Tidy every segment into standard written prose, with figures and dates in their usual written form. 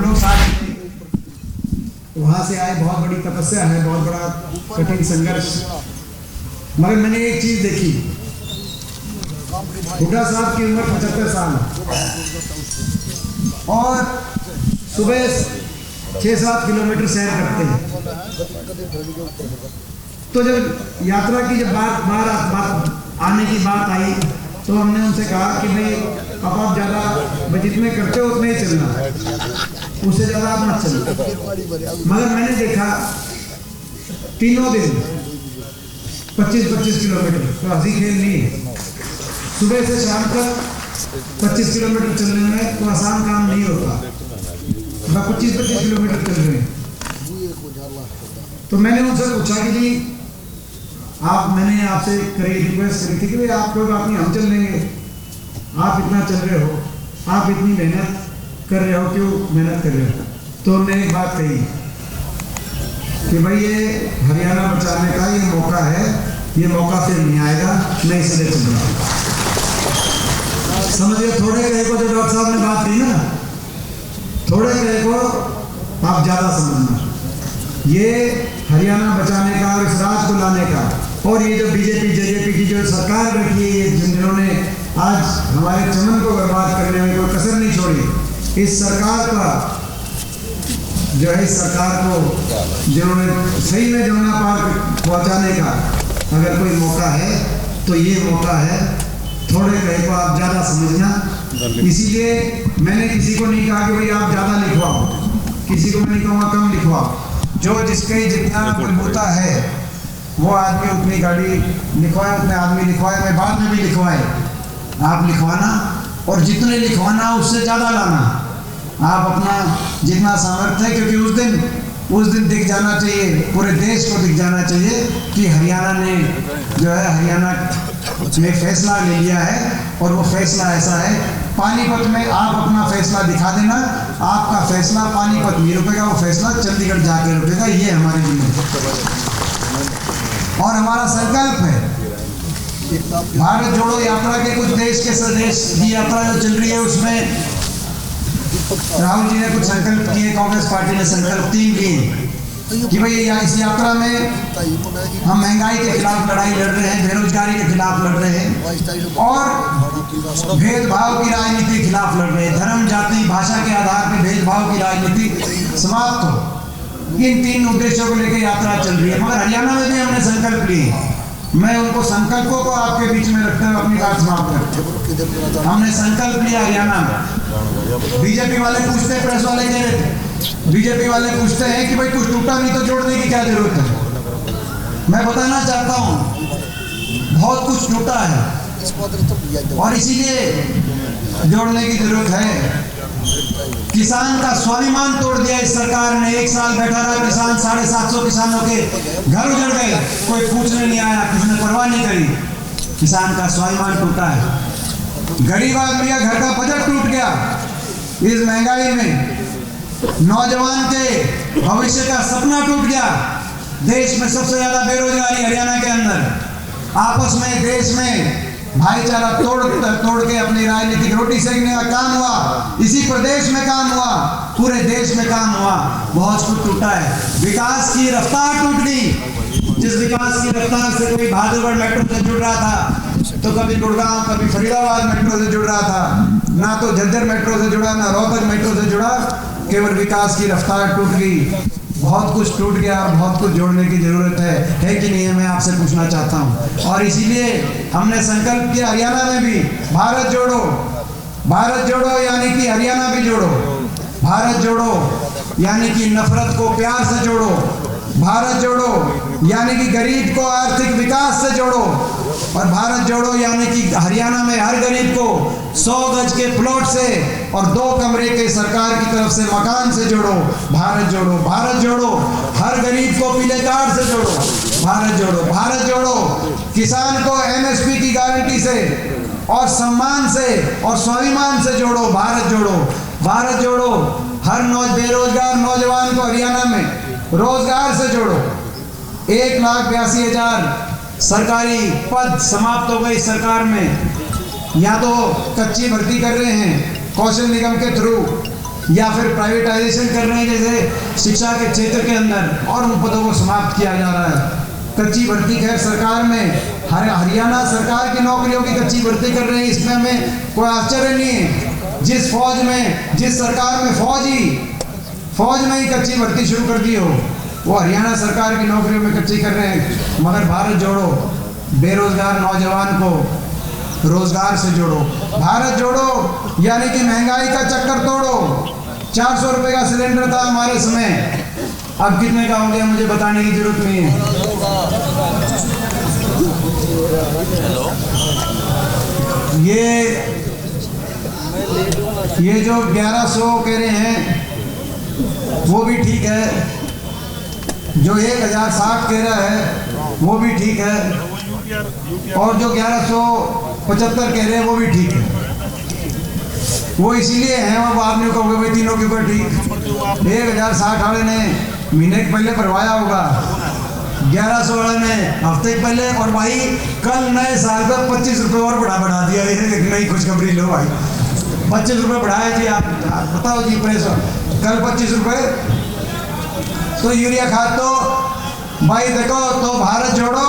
लोग साथ वहाँ से आए, बहुत बड़ी तपस्या है, बहुत बड़ा कठिन संघर्ष। मगर मैंने एक चीज़ देखी, हुड्डा साहब की उम्र 75 साल और सुबह 6-7 किलोमीटर सैर करते हैं। तो जब यात्रा की जब बात आने की बात आई तो हमने उनसे कहा कि भाई अब आप ज़्यादा जितने करते हो उतने ही चलना, उससे ज़्यादा आप मत चलना। मगर मैंने देखा तीनों दिन 25-25 किलोमीटर, तो हंसी खेल नहीं है। सुबह से शाम तक 25 किलोमीटर चलने में तो आसान काम नहीं होता। 25-25 किलोमीटर चल रहे हैं। तो मैंने उनसे पूछा कि जी मैंने आपसे रिक्वेस्ट करी थी कि भाई आप कोई बात नहीं, हम चल लेंगे, आप इतना चल रहे हो, आप इतनी मेहनत कर रहे हो, क्यों मेहनत कर रहे हो? तो उन्होंने एक बात कही कि भाई ये हरियाणा बचाने का ये मौका है, ये मौका फिर नहीं आएगा, मैं इसलिए चल रहा हूँ। समझिए, थोड़े कहे को जो डॉक्टर साहब ने बात कही ना, थोड़े कहे को आप ज़्यादा समझना। ये हरियाणा बचाने का और इस राज को लाने का, और ये जो बीजेपी की जो सरकार बैठी है, ये जिन्होंने आज हमारे चमन को बर्बाद करने में कोई कसर नहीं छोड़ी, इस सरकार का जो है, इस सरकार को जिन्होंने सही में जमुना पार पहुंचाने का अगर कोई मौका है तो ये मौका है। थोड़े कहे को आप ज़्यादा समझना। इसीलिए मैंने किसी को नहीं कहा कि भाई आप ज़्यादा लिखवाओ, किसी को मैं नहीं कहूँगा कम लिखवाओ। जो जिसके जितना बलबूता है वो आदमी उतनी गाड़ी लिखवाए, उतने आदमी लिखवाए, मैं बाद में भी लिखवाए। आप लिखवाना और जितने लिखवाना उससे ज़्यादा लाना, आप अपना जितना सामर्थ्य है, क्योंकि उस दिन दिख जाना चाहिए, पूरे देश को दिख जाना चाहिए कि हरियाणा ने जो है, हरियाणा ने फैसला ले लिया है। और वो फैसला ऐसा है, पानीपत में आप अपना फैसला दिखा देना, आपका फैसला पानीपत नहीं रुकेगा, वो फैसला चंडीगढ़ जाके रुकेगा। ये हमारे लिए और हमारा संकल्प है। भारत जोड़ो यात्रा के कुछ देश की यात्रा जो चल रही है, उसमें राहुल जी ने कुछ संकल्प किए, कांग्रेस पार्टी ने संकल्प 3 किए कि भाई इस यात्रा में हम महंगाई के खिलाफ लड़ाई लड़ रहे हैं, बेरोजगारी के खिलाफ लड़ रहे हैं और भेदभाव की राजनीति के खिलाफ लड़ रहे हैं। धर्म, जाति, भाषा के आधार पर भेदभाव की राजनीति समाप्त हो। इन 3 उद्देश्यों को लेकर यात्रा चल रही है। मगर हरियाणा में भी हमने संकल्प लिए। मैं उनको संकल्पों को आपके बीच में रखते हुए अपनी बात समाप्त करते। हमने संकल्प लिया हरियाणा में। बीजेपी वाले पूछते हैं, प्रेस वाले कह रहे थे, बीजेपी वाले पूछते हैं कि भाई कुछ टूटा नहीं तो जोड़ने की क्या जरूरत है। मैं बताना चाहता हूँ बहुत कुछ टूटा है और इसीलिए जोड़ने की जरूरत है। किसान का स्वाभिमान तोड़ दिया इस सरकार ने। 1 साल बैठा रहा किसान, 750 किसानों के घर उजड़ गए, कोई पूछने नहीं आया, किसी ने परवाह नहीं करी। किसान का स्वाभिमान टूटा है। गरीब आदमी का घर का बजट टूट गया इस महंगाई में। नौजवान के भविष्य का सपना टूट गया। देश में सबसे ज्यादा बेरोजगारी हरियाणा के अंदर। आपस में देश में भाईचारा तोड़ के अपनी राजनीतिक रोटी सेकने का काम हुआ। इसी प्रदेश में काम हुआ, पूरे देश में काम हुआ। बहुत कुछ टूटा है। विकास की रफ्तार टूट गई। जिस विकास की रफ्तार से कोई बहादुरगढ़ मेट्रो से जुड़ रहा था, तो कभी गुड़गांव, कभी फरीदाबाद मेट्रो से जुड़ रहा था, ना तो झज्जर मेट्रो से जुड़ा, ना रोहतक मेट्रो से जुड़ा। केवल विकास की रफ्तार टूट गई। बहुत कुछ टूट गया और बहुत कुछ जोड़ने की जरूरत है कि नहीं है, मैं आपसे पूछना चाहता हूँ। और इसीलिए हमने संकल्प किया हरियाणा में भी, भारत जोड़ो, भारत जोड़ो यानी कि हरियाणा भी जोड़ो। भारत जोड़ो यानी कि नफरत को प्यार से जोड़ो। भारत जोड़ो यानी कि गरीब को आर्थिक विकास से जोड़ो। और भारत जोड़ो यानी कि हरियाणा में हर गरीब को 100 गज के प्लॉट से और 2 कमरे के सरकार की तरफ से मकान से जोड़ो। भारत जोड़ो, भारत जोड़ो, हर गरीब को पीले कार्ड से जोड़ो। भारत जोड़ो, भारत जोड़ो, किसान को MSP की गारंटी से और सम्मान से और स्वाभिमान से जोड़ो। भारत जोड़ो, भारत जोड़ो, हर बेरोजगार नौजवान को हरियाणा में रोजगार से जोड़ो। 1,82,000 सरकारी पद समाप्त हो गए सरकार में। या तो कच्ची भर्ती कर रहे हैं कौशल निगम के थ्रू, या फिर प्राइवेटाइजेशन कर रहे हैं, जैसे शिक्षा के क्षेत्र के अंदर, और उन पदों को समाप्त किया जा रहा है। कच्ची भर्ती खैर सरकार में हरियाणा सरकार की नौकरियों की कच्ची भर्ती कर रहे हैं, इसमें हमें कोई आश्चर्य नहीं है। जिस फौज में, जिस सरकार में फौज में ही कच्ची भर्ती शुरू कर दी हो, वो हरियाणा सरकार की नौकरियों में कच्ची कर रहे हैं। मगर भारत जोड़ो, बेरोजगार नौजवान को रोजगार से जोड़ो। भारत जोड़ो यानी कि महंगाई का चक्कर तोड़ो। 400 रुपये का सिलेंडर था हमारे समय, अब कितने का हो गया मुझे बताने की जरूरत नहीं है। ये जो 1100 कह रहे हैं वो भी ठीक है, जो 1060 कह रहा है वो भी ठीक है, और जो 1175 कह रहे हैं वो भी ठीक है। वो इसीलिए है, वो आपने कहोगे भाई तीनों के ऊपर ठीक। 1060 वाले ने महीने के पहले भरवाया होगा, 1100 वाले ने हफ्ते पहले, और भाई कल नए साल पर 25 रुपये और बढ़ा दिया। ये नई खुशखबरी लो भाई, 25 रुपये बढ़ाए जी। आप बताओ जी, प्रेस कल 25 रुपये। तो यूरिया खाद तो भाई देखो, तो भारत जोड़ो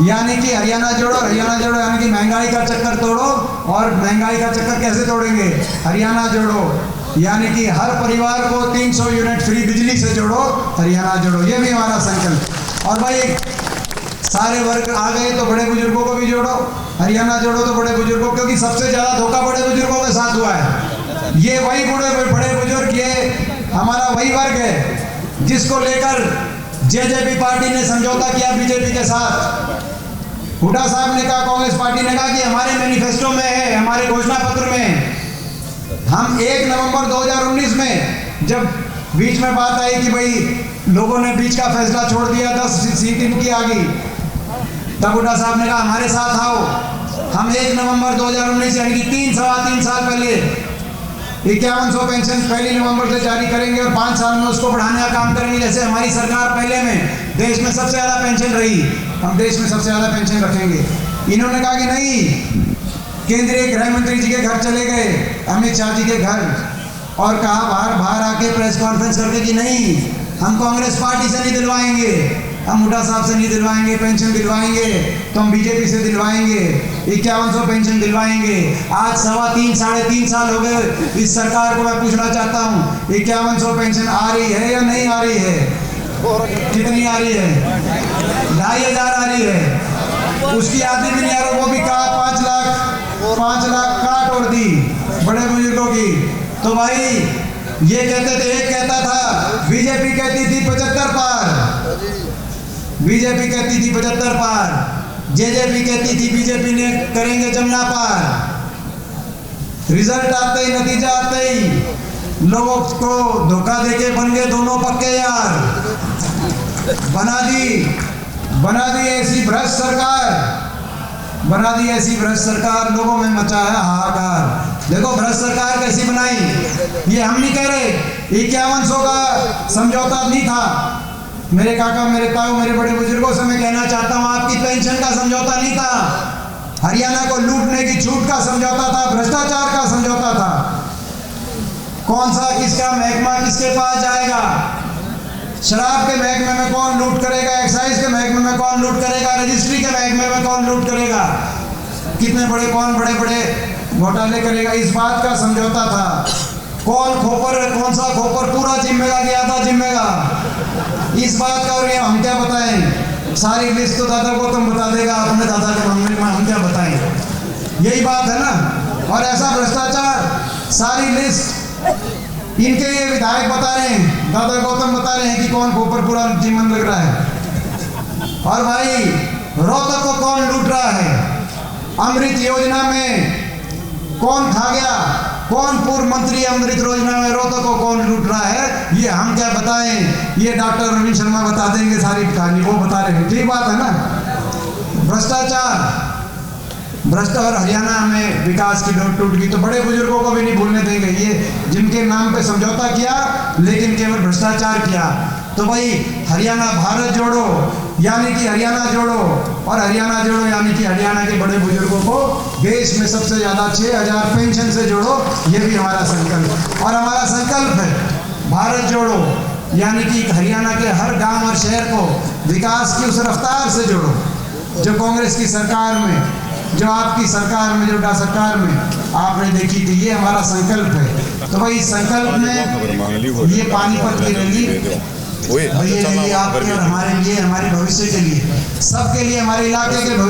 यानी कि हरियाणा जोड़ो, हरियाणा जोड़ो यानी कि महंगाई का चक्कर तोड़ो। और महंगाई का चक्कर कैसे तोड़ेंगे? हरियाणा जोड़ो यानी कि हर परिवार को 300 यूनिट फ्री बिजली से जोड़ो, हरियाणा जोड़ो, ये भी हमारा संकल्प। और भाई सारे वर्ग आ गए तो बड़े बुजुर्गों को भी जोड़ो, हरियाणा जोड़ो तो बड़े बुजुर्गों, क्योंकि सबसे ज़्यादा धोखा बड़े बुजुर्गों के साथ हुआ है। ये वही बड़े बुजुर्ग, ये हमारा वही वर्ग है जिसको लेकर जेजेपी पार्टी ने समझौता किया बीजेपी के साथ। हुड्डा साहब ने कहा, कांग्रेस पार्टी ने कहा कि हमारे मैनिफेस्टो में है, हमारे घोषणा पत्र में, हम 1 नवंबर 2019 में जब बीच में बात आई कि भाई लोगों ने बीच का फैसला छोड़ दिया, 10 सीट इनकी आ गई, तब हुड्डा साहब ने कहा हमारे साथ आओ, हम 1 नवंबर 2019 यानी कि 3 साल पहले 5100 पेंशन 1 नवंबर से जारी करेंगे और 5 साल में उसको बढ़ाने का काम करेंगे। जैसे हमारी सरकार पहले में देश में सबसे ज़्यादा पेंशन रही, हम देश में सबसे ज़्यादा पेंशन रखेंगे। इन्होंने कहा कि नहीं, केंद्रीय गृह मंत्री जी के घर चले गए, अमित शाह जी के घर, और कहा बाहर आके प्रेस कॉन्फ्रेंस करके कि नहीं, हम कांग्रेस पार्टी से नहीं दिलवाएंगे, हम हुड्डा साहब से नहीं दिलवाएंगे, पेंशन दिलवाएंगे तो हम बीजेपी से दिलवाएंगे, 5100 पेंशन दिलवाएंगे। आज 3.5 साल हो गए इस सरकार को। मैं पूछना चाहता हूँ, 5100 पेंशन आ रही है या नहीं आ रही है? कितनी आ रही है? 2500 आ रही है, उसकी आधी भी नहीं आ रही। वो भी कहा 5 लाख काट और दी बड़े बुजुर्गों की। तो भाई ये कहते थे, एक कहता था, बीजेपी कहती थी 75 पार, बीजेपी कहती थी 75 पार, जेजेपी कहती थी बीजेपी ने करेंगे जमुना पार। रिजल्ट आते ही, नतीजा आते ही लोगों को धोखा देके बन गए दोनों पक्के यार। बना दी ऐसी भ्रष्ट सरकार, लोगों में मचा है हाहाकार। देखो भ्रष्ट सरकार कैसी बनाई, ये हम नहीं कह रहे। 5100 का समझौता नहीं था। मेरे काका, मेरे ताऊ, मेरे बड़े बुजुर्गों से मैं कहना चाहता हूँ, आपकी पेंशन का समझौता नहीं था, हरियाणा को लूटने की छूट का समझौता था, भ्रष्टाचार का समझौता था। कौन सा, किसका महकमा किसके पास जाएगा? शराब के महकमे में कौन लूट करेगा, एक्साइज के महकमे में कौन लूट करेगा, रजिस्ट्री के महकमे में कौन लूट करेगा, कितने बड़े कौन बड़े घोटाले करेगा, इस बात का समझौता था। कौन सा खोपर पूरा जिम्मेगा कि आधा जिम्मेगा, इस बात का। और ये हम क्या बताएं, सारी लिस्ट तो दादा को तुम बता देगा, अपने दादा के मामले में हम क्या बताएं, यही बात है ना। और ऐसा भ्रष्टाचार, सारी लिस्ट इनके ये विधायक बता रहे हैं, दादा गौतम बता रहे हैं कि कौन खोपर पूरा जीवन लग रहा है। और भाई रोहतक को कौन लूट रहा है, अमृत योजना में कौन खा गया, कौन पूर्व मंत्री अमृत योजना में रोहतक को कौन लूट रहा है, ये हम क्या बताएं, ये डॉक्टर रवि शर्मा बता देंगे सारी कहानी, वो बता रहे हैं। ठीक बात है ना। भ्रष्टाचार, और हरियाणा में विकास की डोर टूट गई, तो बड़े बुजुर्गों को भी नहीं भूलने देंगे, ये जिनके नाम पे समझौता किया लेकिन केवल भ्रष्टाचार किया। तो भाई हरियाणा भारत जोड़ो यानी कि हरियाणा जोड़ो, और हरियाणा जोड़ो यानी कि हरियाणा के बड़े बुजुर्गों को देश में सबसे ज़्यादा 6,000 पेंशन से जोड़ो, ये भी हमारा संकल्प है। और हमारा संकल्प है भारत जोड़ो, यानी कि हरियाणा के हर गांव और शहर को विकास की उस रफ्तार से जोड़ो जो कांग्रेस की सरकार में, जो आपकी सरकार में, जो सरकार में आपने देखी थी। ये हमारा संकल्प है। तो भाई इस संकल्प में ये पानीपत की रैली ये आपके और हमारे लिए, हमारे भविष्य के लिए, सबके लिए, हमारे इलाके के भविष्य